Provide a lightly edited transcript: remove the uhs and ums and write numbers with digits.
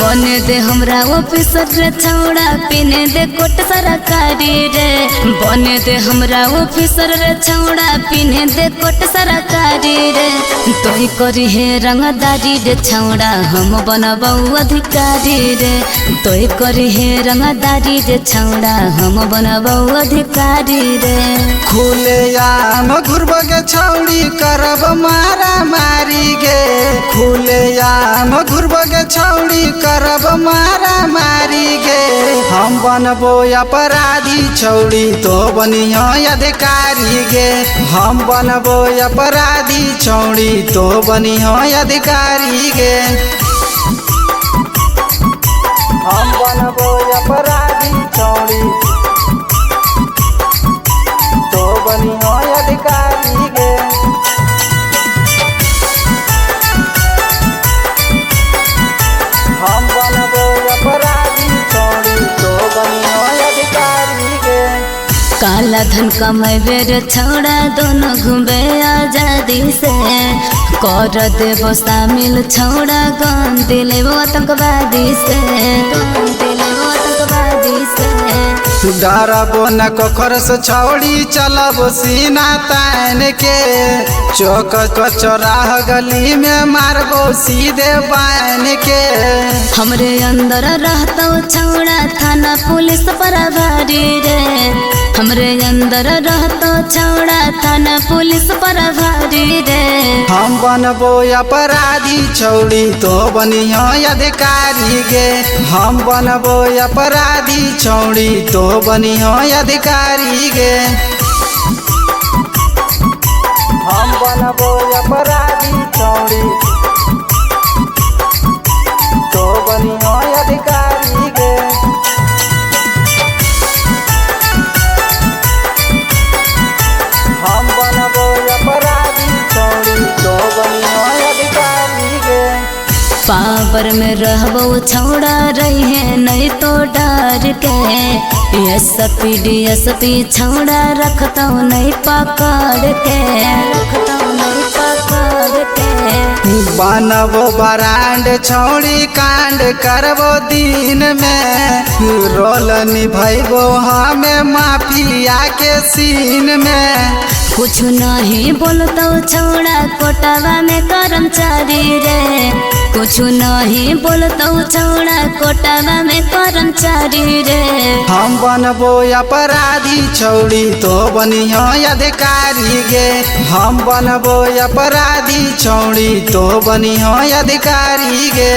बने दे हमरा ऑफिसर रे छौड़ा पिने दे कोट सरकारी रे बने दे हमरा ऑफिसर रे छौड़ा पिने दे कोट सरकारी रे तोई करी हे रंगदारी रे छौड़ा हम बनबौ अधिकारी रे तोई करी हे रंगदारी रे छौड़ा हम बनबौ अधिकारी रे खुले आम घुरबो गे छौड़ी करब मारा मारी गे खुले आम घुरबो गे छौड़ी करब मारा मारी गे हम बनबो अपराधी छौड़ी तो बनियो अधिकारी गे हम बनबो अपराधी छौड़ी तो बनियो अधिकारी गे हम बनबो अपराधी छौड़ी तो बनियो अधिकारी गे हम बनबो अपराधी छौड़ी तो बनियो अधिकारी गे काला धन कमेबे रे छौड़ा दोनों घूमे आजादी से कर देबो शामिल छौड़ा गन दिलेबो आतंकवादी से डरबो न कखर से छौड़ी चलबो सीना तान के चौक चौराह गली में मारबो सीधे बान के हमरे अंदर रहतो छौड़ा थाना पुलिस प्रभारी रे हमरे अंदर रहतो छौड़ा थाना पुलिस प्रभारी रे हम बनबो अपराधी छौड़ी तो बनियो अधिकारी गे हम बनबो अपराधी छौड़ी तो बनियो अधिकारी गे हम बनबो अपराधी छौड़ी तो बनियो अधिकारी गे हम बनबो अपराधी छौड़ी तो बनियो अधिकारी गे पावर में रहबो छौड़ा रहे नहीं तो डर के एसपी छौड़ा रखतो नहीं पकड़ के बनबो बरांड छौड़ी कांड करबो दिन में रोल निभैबो हमें माफिया के सीन में कुछ नहीं बोलतो छौड़ा कोटावा में कर्मचारी रे कुछ नहीं बोलतो छौड़ा कोटावा में कर्मचारी रे हम बनबो अपराधी छौड़ी तो बनियो अधिकारी गे हम बनबो अपराधी छौड़ी तो बनियो अधिकारी गे।